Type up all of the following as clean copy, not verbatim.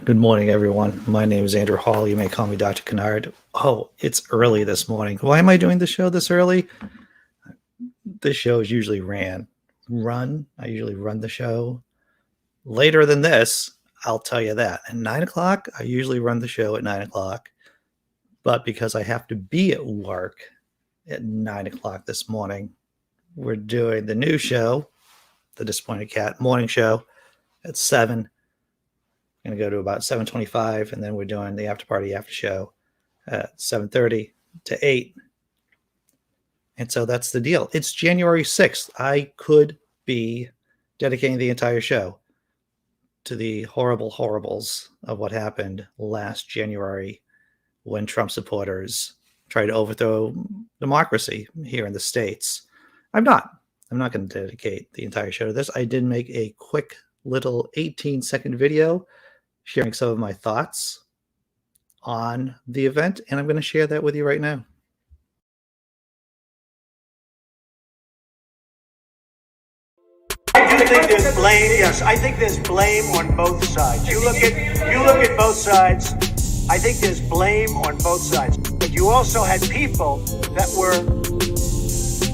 Good morning, everyone. My name is Andrew Hall. You may call me Dr. Kennard. Oh, it's early this morning. Why am I doing the show this early? This show is usually run. I usually run the show later than this. I'll tell you that. At 9 o'clock, I usually run the show at 9 o'clock. But because I have to be at work at 9 o'clock this morning, we're doing the new show, the Disappointed Cat morning show at 7. Going to go to about 7:25, and then we're doing the after party after show at 7:30 to 8. And so that's the deal. It's January 6th. I could be dedicating the entire show to the horrible horribles of what happened last January when Trump supporters tried to overthrow democracy here in the States. I'm not going to dedicate the entire show to this. I did make a quick little 18-second video sharing some of my thoughts on the event, and I'm going to share that with you right now. I do think there's blame. Yes, I think there's blame on both sides. You look at both sides. I think there's blame on both sides. But you also had people that were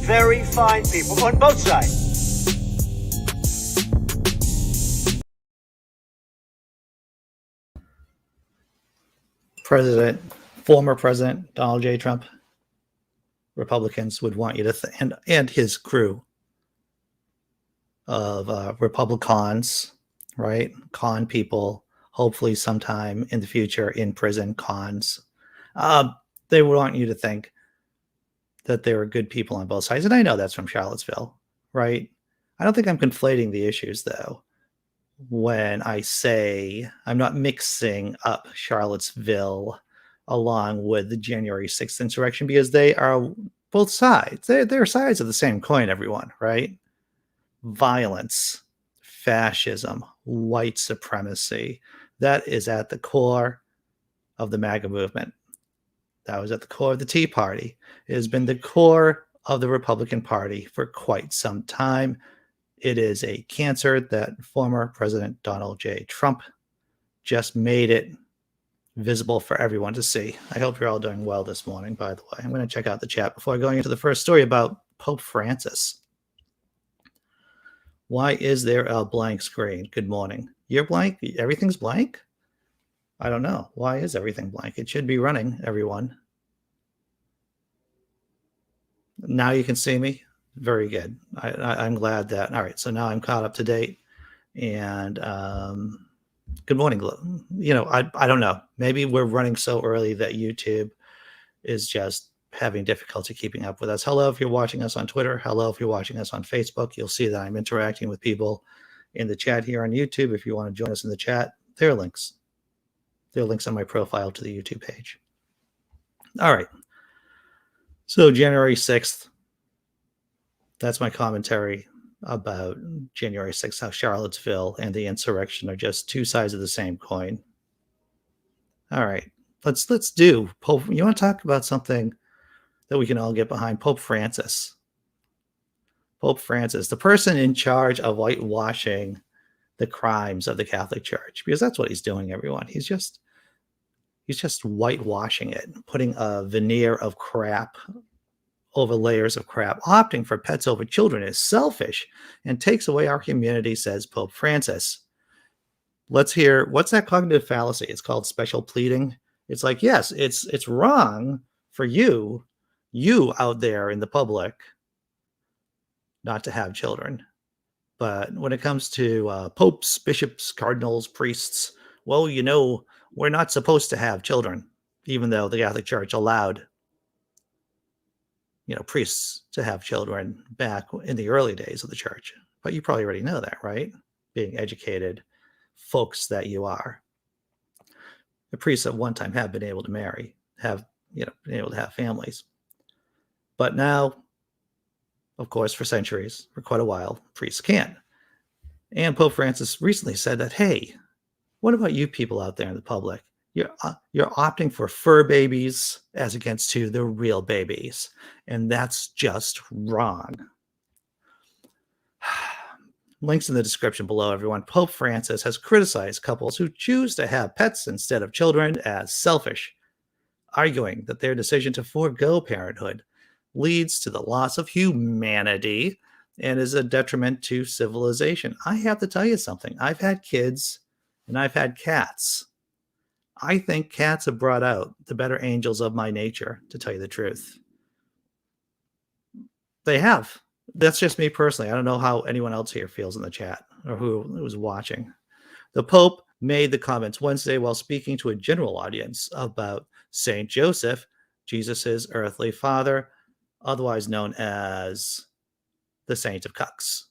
very fine people on both sides. Former President Donald J. Trump, Republicans would want you to and his crew of Republicans, right? Con people, hopefully sometime in the future in prison, cons. They would want you to think that there are good people on both sides. And I know that's from Charlottesville, right? I don't think I'm conflating the issues, though, when I say I'm not mixing up Charlottesville along with the January 6th insurrection, because they are both sides. They're sides of the same coin, everyone, right? Violence, fascism, white supremacy, that is at the core of the MAGA movement. That was at the core of the Tea Party. It has been the core of the Republican Party for quite some time. It is a cancer that former President Donald J. Trump just made it visible for everyone to see. I hope you're all doing well this morning, by the way. I'm going to check out the chat before going into the first story about Pope Francis. Why is there a blank screen? Good morning. You're blank? Everything's blank? I don't know. Why is everything blank? It should be running, everyone. Now you can see me? Very good. I'm glad that. All right, so now I'm caught up to date. And good morning. I don't know. Maybe we're running so early that YouTube is just having difficulty keeping up with us. Hello, if you're watching us on Twitter. Hello, if you're watching us on Facebook. You'll see that I'm interacting with people in the chat here on YouTube. If you want to join us in the chat, there are links. There are links on my profile to the YouTube page. All right. So January 6th, that's my commentary about January 6th, how Charlottesville and the insurrection are just two sides of the same coin. All right. Let's do Pope. You want to talk about something that we can all get behind? Pope Francis. Pope Francis, the person in charge of whitewashing the crimes of the Catholic Church, because that's what he's doing, everyone. He's just whitewashing it, putting a veneer of crap over layers of crap. Opting for pets over children is selfish and takes away our community, says Pope Francis. Let's hear, what's that cognitive fallacy? It's called special pleading. It's like, yes, it's wrong for you out there in the public not to have children. But when it comes to popes, bishops, cardinals, priests, well, we're not supposed to have children, even though the Catholic Church allowed priests to have children back in the early days of the church. But you probably already know that, right? Being educated folks that you are. The priests at one time have been able to marry, been able to have families. But now, of course, for centuries, for quite a while, priests can't. And Pope Francis recently said that, hey, what about you people out there in the public? You're opting for fur babies as against to the real babies. And that's just wrong. Links in the description below, everyone. Pope Francis has criticized couples who choose to have pets instead of children as selfish, arguing that their decision to forego parenthood leads to the loss of humanity and is a detriment to civilization. I have to tell you something. I've had kids and I've had cats. I think cats have brought out the better angels of my nature, to tell you the truth. They have. That's just me personally. I don't know how anyone else here feels in the chat or who was watching. The Pope made the comments Wednesday while speaking to a general audience about Saint Joseph, Jesus's earthly father, otherwise known as the Saint of Cucks.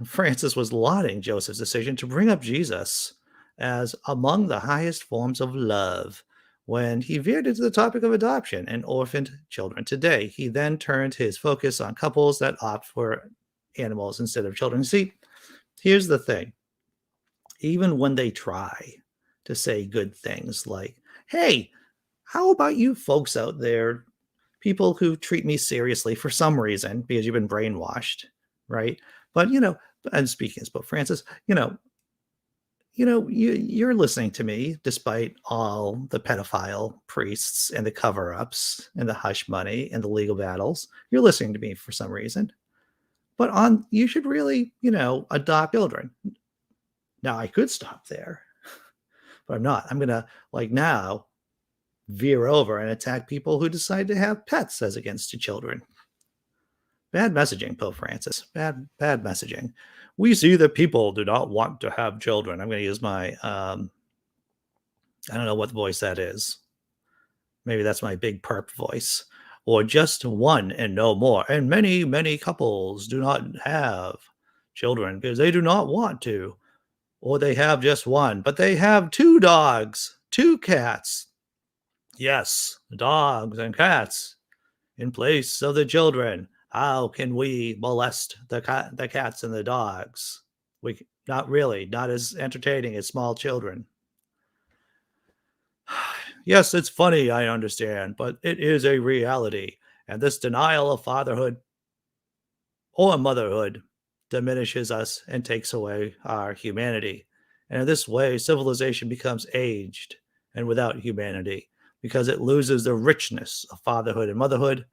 Francis was lauding Joseph's decision to bring up Jesus as among the highest forms of love when he veered into the topic of adoption and orphaned children today. He then turned his focus on couples that opt for animals instead of children. See, here's the thing. Even when they try to say good things like, hey, how about you folks out there, people who treat me seriously for some reason because you've been brainwashed, right? But, and speaking as Pope Francis, you're listening to me despite all the pedophile priests and the cover-ups and the hush money and the legal battles. You're listening to me for some reason. But you should really, adopt children. Now, I could stop there, but I'm not. I'm going to, now, veer over and attack people who decide to have pets as against to children. Bad messaging, Pope Francis. Bad messaging. We see that people do not want to have children. I'm going to use my, I don't know what voice that is. Maybe that's my big perp voice. Or just one and no more. And many, many couples do not have children because they do not want to. Or they have just one, but they have 2 dogs, 2 cats. Yes, dogs and cats in place of the children. How can we molest the cats and the dogs? We not really, not as entertaining as small children. Yes, it's funny, I understand, but it is a reality. And this denial of fatherhood or motherhood diminishes us and takes away our humanity. And in this way, civilization becomes aged and without humanity because it loses the richness of fatherhood and motherhood.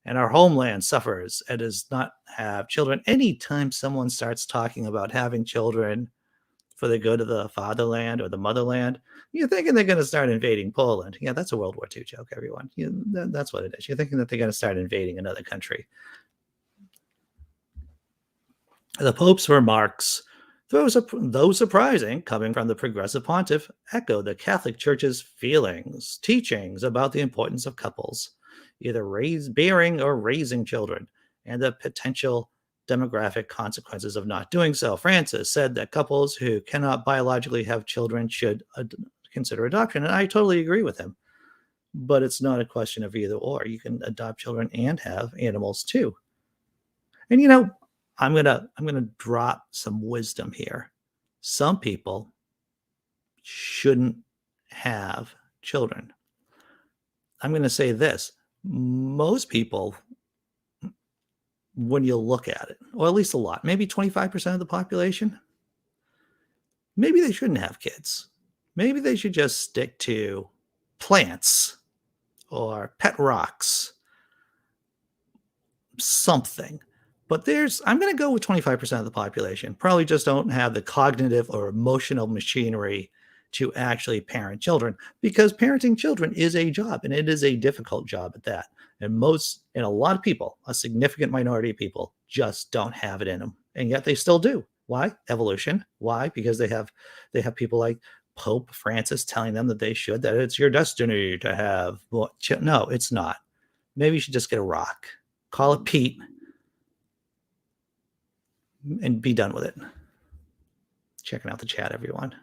And our homeland suffers and does not have children. Anytime someone starts talking about having children for the good of the fatherland or the motherland, you're thinking they're going to start invading Poland. Yeah, that's a World War II joke, everyone. That's what it is. You're thinking that they're going to start invading another country. The Pope's remarks, though surprising, coming from the progressive pontiff, echo the Catholic Church's feelings, teachings about the importance of couples, either bearing or raising children, and the potential demographic consequences of not doing so. Francis said that couples who cannot biologically have children should consider adoption, and I totally agree with him. But it's not a question of either or. You can adopt children and have animals too. And I'm gonna drop some wisdom here. Some people shouldn't have children. I'm going to say this. Most people, when you look at it, or at least a lot, maybe 25% of the population, maybe they shouldn't have kids. Maybe they should just stick to plants or pet rocks, something. But I'm going to go with 25% of the population. Probably just don't have the cognitive or emotional machinery to actually parent children, because parenting children is a job, and it is a difficult job at that. And a lot of people, a significant minority of people, just don't have it in them, and yet they still do. Why? Evolution. Why? Because they have people like Pope Francis telling them that they should, that it's your destiny to have. No, it's not. Maybe you should just get a rock, call it Pete, and be done with it. Checking out the chat, everyone.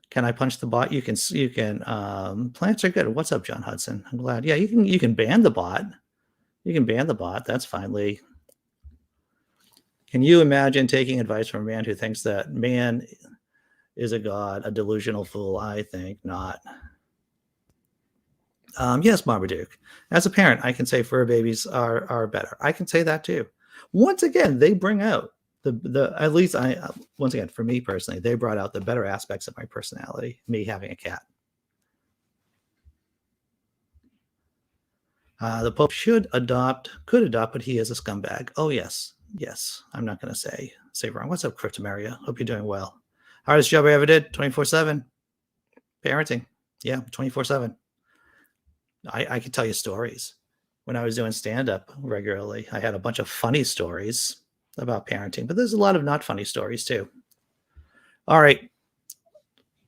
Can I punch the bot? You can. Plants are good. What's up, John Hudson? I'm glad. Yeah, you can ban the bot. You can ban the bot. That's fine, Lee. Can you imagine taking advice from a man who thinks that man is a god, a delusional fool? I think not. Yes, Marmaduke. As a parent, I can say fur babies are better. I can say that too. Once again, they bring out the at least once again, for me personally, they brought out the better aspects of my personality, me having a cat. The Pope could adopt, but he is a scumbag. Oh, yes. Yes. I'm not going to say wrong. What's up, Cryptameria? Hope you're doing well. Hardest job I ever did, 24/7. Parenting. Yeah, 24/7. I could tell you stories. When I was doing stand-up regularly, I had a bunch of funny stories about parenting, but there's a lot of not funny stories too. All right.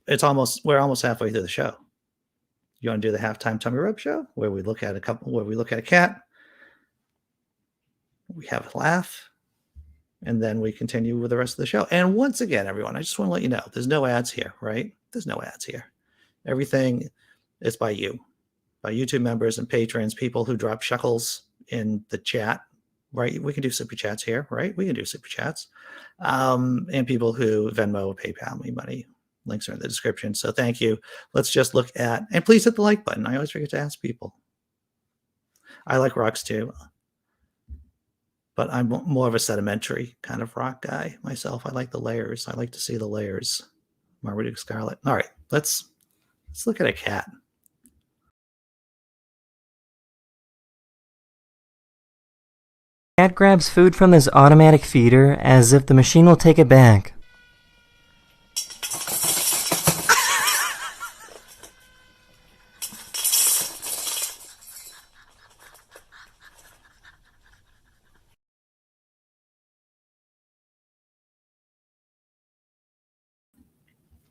We're almost halfway through the show. You want to do the halftime tummy rub show where we look at a cat, we have a laugh, and then we continue with the rest of the show. And once again, everyone, I just want to let you know, there's no ads here, right? There's no ads here. Everything is by you, by YouTube members and patrons, people who drop shekels in the chat, right? We can do super chats here, right? We can do super chats. And people who Venmo, PayPal me money. Links are in the description. So thank you. Let's just look at, and please hit the like button. I always forget to ask people. I like rocks too, but I'm more of a sedimentary kind of rock guy myself. I like the layers. I like to see the layers. Marmaduke Scarlet. All right, let's look at a cat. Cat grabs food from his automatic feeder as if the machine will take it back.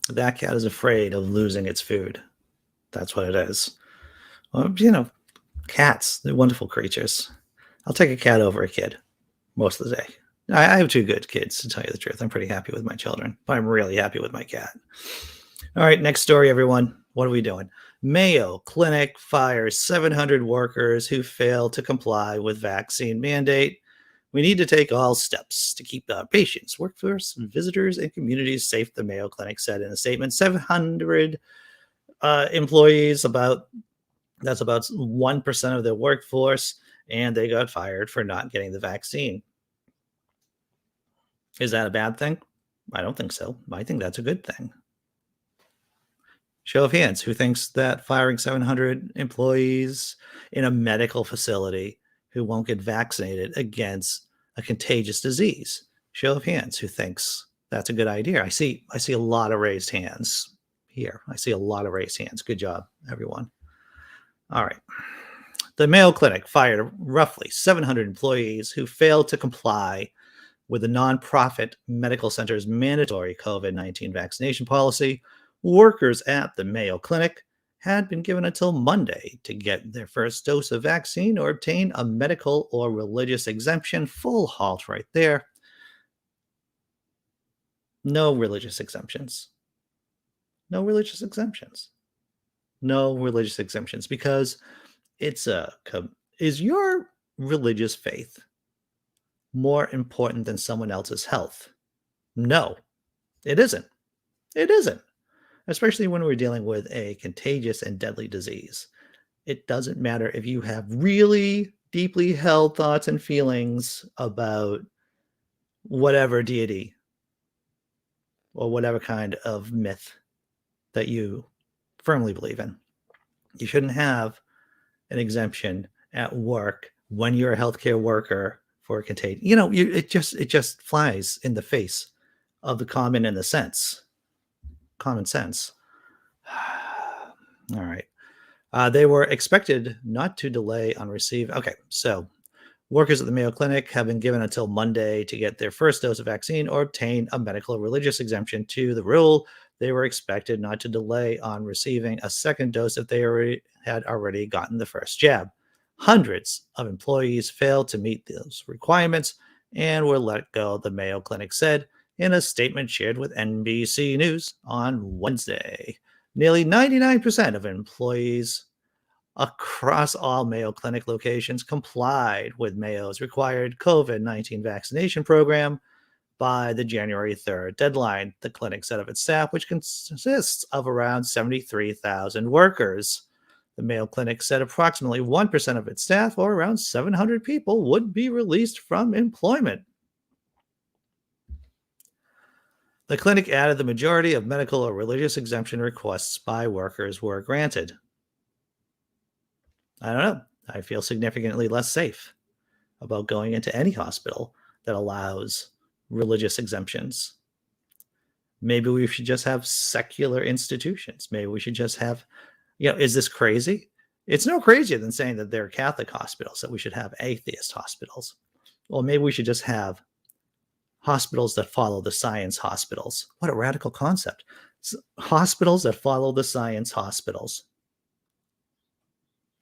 That cat is afraid of losing its food. That's what it is. Well, cats, they're wonderful creatures. I'll take a cat over a kid most of the day. I have two good kids, to tell you the truth. I'm pretty happy with my children, but I'm really happy with my cat. All right, next story, everyone. What are we doing? Mayo Clinic fires 700 workers who failed to comply with vaccine mandate. We need to take all steps to keep our patients, workforce, visitors, and communities safe, the Mayo Clinic said in a statement. 700 employees, that's about 1% of their workforce, and they got fired for not getting the vaccine. Is that a bad thing? I don't think so. I think that's a good thing. Show of hands, who thinks that firing 700 employees in a medical facility who won't get vaccinated against a contagious disease? Show of hands, who thinks that's a good idea? I see a lot of raised hands here. I see a lot of raised hands. Good job, everyone. All right. The Mayo Clinic fired roughly 700 employees who failed to comply with the nonprofit medical center's mandatory COVID-19 vaccination policy. Workers at the Mayo Clinic had been given until Monday to get their first dose of vaccine or obtain a medical or religious exemption. Full halt right there. No religious exemptions. No religious exemptions. No religious exemptions, because is your religious faith more important than someone else's health? No, it isn't. It isn't. Especially when we're dealing with a contagious and deadly disease. It doesn't matter if you have really deeply held thoughts and feelings about whatever deity or whatever kind of myth that you firmly believe in. You shouldn't have an exemption at work when you're a healthcare worker for a contagion. It just flies in the face of the common sense. All right. They were expected not to delay on receiving. Okay, so workers at the Mayo Clinic have been given until Monday to get their first dose of vaccine or obtain a medical or religious exemption to the rule. They were expected not to delay on receiving a second dose if they had already gotten the first jab. Hundreds of employees failed to meet those requirements and were let go, the Mayo Clinic said in a statement shared with NBC News on Wednesday. Nearly 99% of employees across all Mayo Clinic locations complied with Mayo's required COVID-19 vaccination program by the January 3rd deadline, the clinic said of its staff, which consists of around 73,000 workers. The Mayo Clinic said approximately 1% of its staff, or around 700 people, would be released from employment. The clinic added the majority of medical or religious exemption requests by workers were granted. I don't know. I feel significantly less safe about going into any hospital that allows religious exemptions. Maybe we should just have secular institutions. Maybe we should just have, is this crazy? It's no crazier than saying that they're Catholic hospitals, that we should have atheist hospitals. Well, maybe we should just have hospitals that follow the science hospitals. What a radical concept. Hospitals that follow the science hospitals.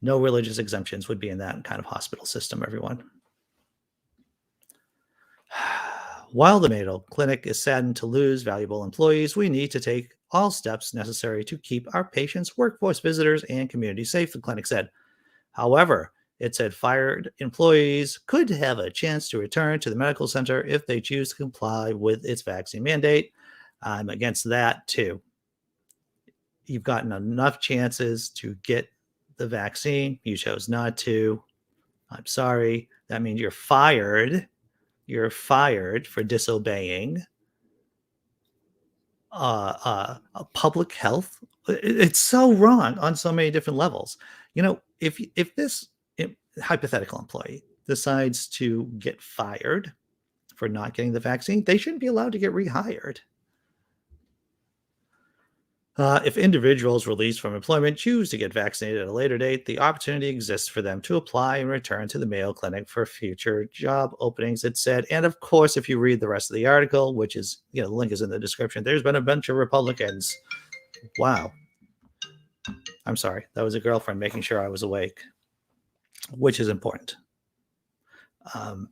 No religious exemptions would be in that kind of hospital system, everyone. While the Mayo Clinic is saddened to lose valuable employees, we need to take all steps necessary to keep our patients, workforce, visitors, and community safe, the clinic said. However, it said fired employees could have a chance to return to the medical center if they choose to comply with its vaccine mandate. I'm against that too. You've gotten enough chances to get the vaccine. You chose not to. I'm sorry. That means you're fired. You're fired for disobeying public health. It's so wrong on so many different levels. If this hypothetical employee decides to get fired for not getting the vaccine, they shouldn't be allowed to get rehired. If individuals released from employment choose to get vaccinated at a later date, the opportunity exists for them to apply and return to the Mayo Clinic for future job openings, it said. And of course, if you read the rest of the article, which is, the link is in the description, there's been a bunch of Republicans. Wow. I'm sorry. That was a girlfriend making sure I was awake, which is important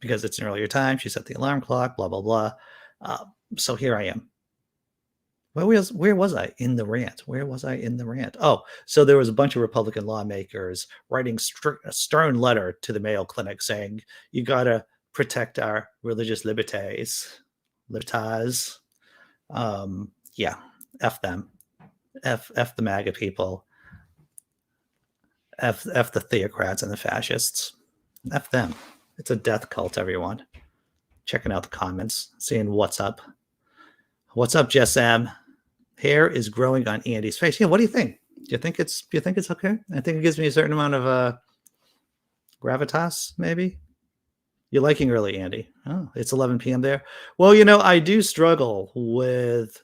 because it's an earlier time. She set the alarm clock, blah, blah, blah. So here I am. Where was I in the rant? Oh, so there was a bunch of Republican lawmakers writing a stern letter to the Mayo Clinic saying, you got to protect our religious liberties. Yeah, F them. F the MAGA people. F the theocrats and the fascists. F them. It's a death cult, everyone. Checking out the comments, seeing what's up. What's up, Jess M? Hair is growing on Andy's face. Yeah, what do you think? Do you think it's okay? I think it gives me a certain amount of gravitas, maybe. You're liking early, Andy. Oh, it's 11 p.m. there. Well, I do struggle with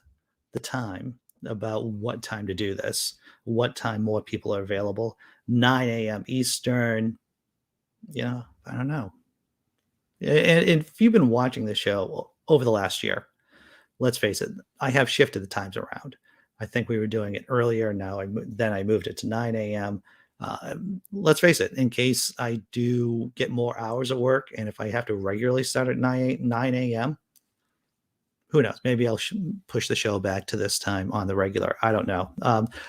the time about what time to do this, what time more people are available. 9 a.m. Eastern. I don't know. And if you've been watching the show over the last year, let's face it, I have shifted the times around. I think we were doing it earlier. Now, then I moved it to 9 a.m. Let's face it, in case I do get more hours of work, and if I have to regularly start at 9 a.m., who knows? Maybe I'll push the show back to this time on the regular. I don't know.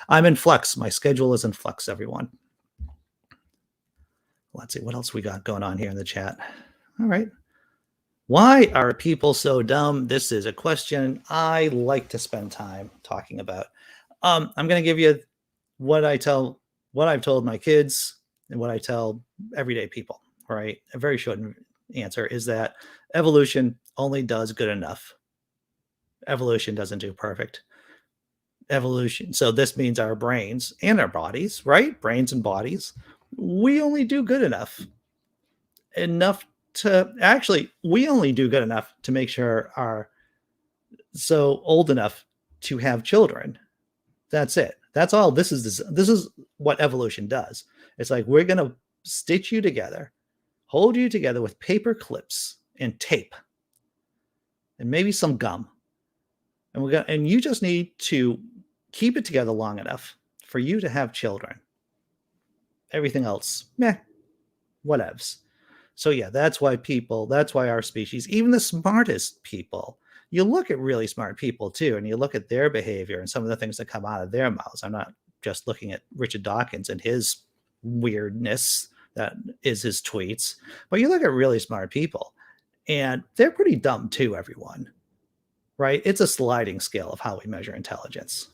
I'm in flux. My schedule is in flux, everyone. Let's see what else we got going on here in the chat. All right. Why are people so dumb? This is a question I like to spend time talking about. I'm going to give you what I've told my kids and what I tell everyday people, right? A very short answer is that evolution only does good enough. Evolution doesn't do perfect. Evolution. So this means our brains and our bodies, right? Brains and bodies. We only do good enough. We only do good enough to make sure are so old enough to have children. That's it. That's all. This is what evolution does. It's like, we're going to stitch you together, hold you together with paper clips and tape and maybe some gum. And you just need to keep it together long enough for you to have children. Everything else, whatevs. So yeah, that's why our species, even the smartest people, you look at really smart people too, and you look at their behavior and some of the things that come out of their mouths. I'm not just looking at Richard Dawkins and his weirdness that is his tweets, but you look at really smart people and they're pretty dumb too, everyone, right? It's a sliding scale of how we measure intelligence.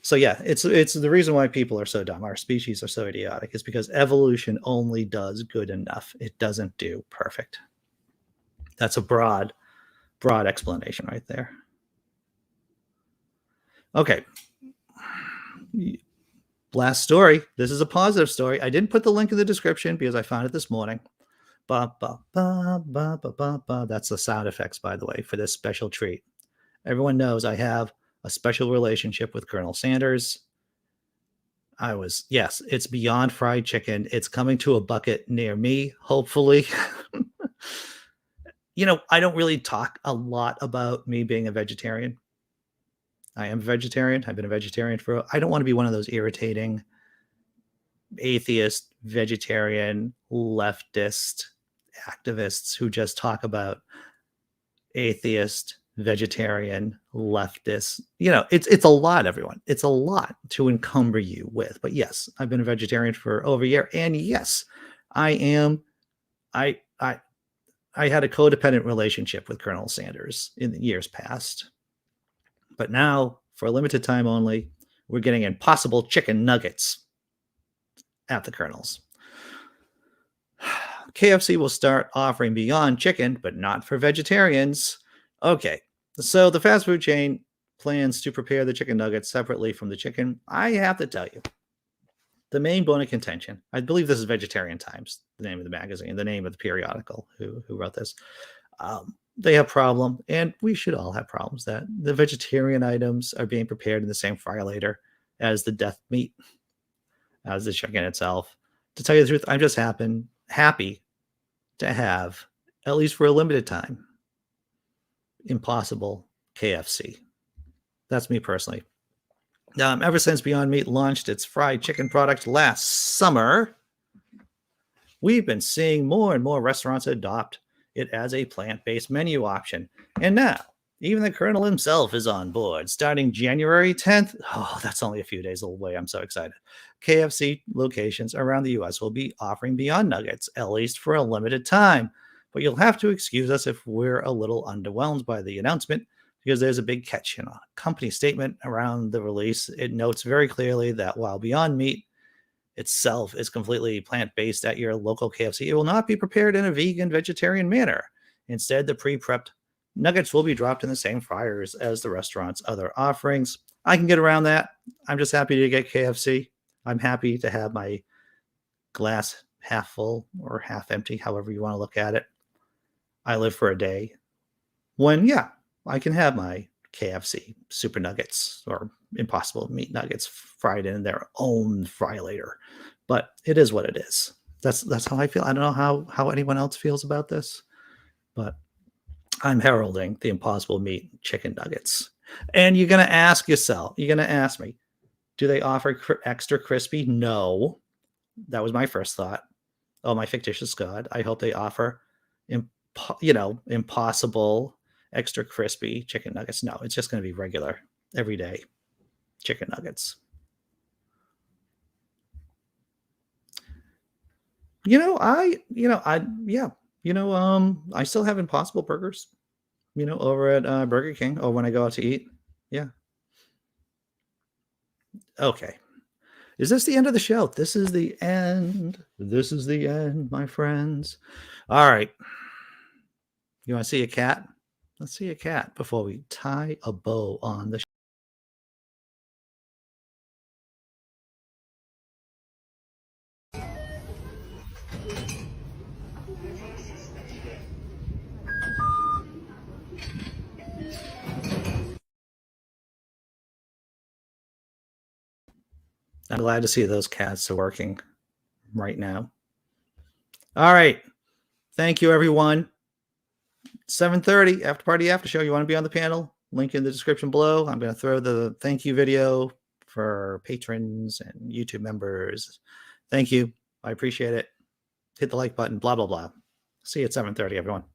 So yeah, it's the reason why people are so dumb. Our species are so idiotic is because evolution only does good enough. It doesn't do perfect. That's a broad explanation right there. Okay. Last story. This is a positive story. I didn't put the link in the description because I found it this morning. Ba, ba, ba, ba, ba, ba, ba. That's the sound effects, by the way, for this special treat. Everyone knows I have a special relationship with Colonel Sanders. Yes, it's beyond fried chicken. It's coming to a bucket near me, hopefully. I don't really talk a lot about me being a vegetarian. I am a vegetarian. I've been a vegetarian I don't want to be one of those irritating atheist, vegetarian, leftist activists who just talk about atheist, vegetarian, leftist. It's a lot, everyone. It's a lot to encumber you with. But yes, I've been a vegetarian for over a year. And yes, I had a codependent relationship with Colonel Sanders in the years past. But now, for a limited time only, we're getting Impossible chicken nuggets at the Colonel's. KFC will start offering Beyond Chicken, but not for vegetarians. Okay, so the fast food chain plans to prepare the chicken nuggets separately from the chicken. I have to tell you, the main bone of contention, I believe this is Vegetarian Times, the name of the magazine, the name of the periodical who wrote this. They have a problem, and we should all have problems, that the vegetarian items are being prepared in the same fryolator as the death meat, as the chicken itself. To tell you the truth, I'm just happy to have, at least for a limited time, Impossible KFC. That's me personally. Ever since Beyond Meat launched its fried chicken product last summer, we've been seeing more and more restaurants adopt it as a plant-based menu option. And now, even the Colonel himself is on board. Starting January 10th, that's only a few days away. I'm so excited. KFC locations around the U.S. will be offering Beyond Nuggets, at least for a limited time. But you'll have to excuse us if we're a little underwhelmed by the announcement, because there's a big catch in a company statement around the release. It notes very clearly that while Beyond Meat itself is completely plant-based at your local KFC, it will not be prepared in a vegan, vegetarian manner. Instead, the pre-prepped nuggets will be dropped in the same fryers as the restaurant's other offerings. I can get around that. I'm just happy to get KFC. I'm happy to have my glass half full or half empty, however you want to look at it. I live for a day when, I can have my KFC super nuggets or Impossible meat nuggets fried in their own fryolator. But it is what it is. That's how I feel. I don't know how anyone else feels about this, but I'm heralding the Impossible meat chicken nuggets. And you're going to ask yourself, you're going to ask me, do they offer extra crispy? No. That was my first thought. Oh, my fictitious God. I hope they offer, Impossible extra crispy chicken nuggets. No, it's just going to be regular, everyday chicken nuggets. I still have Impossible burgers, over at Burger King or when I go out to eat. Yeah. Okay. Is this the end of the show? This is the end. This is the end, my friends. All right. You want to see a cat? Let's see a cat before we tie a bow on the show. I'm glad to see those cats are working right now. All right. Thank you, everyone. 7:30 after party after show. You want to be on the panel? Link in the description below. I'm going to throw the thank you video for patrons and YouTube members. Thank you. I appreciate it. Hit the like button, blah, blah, blah. See you at 7:30, everyone.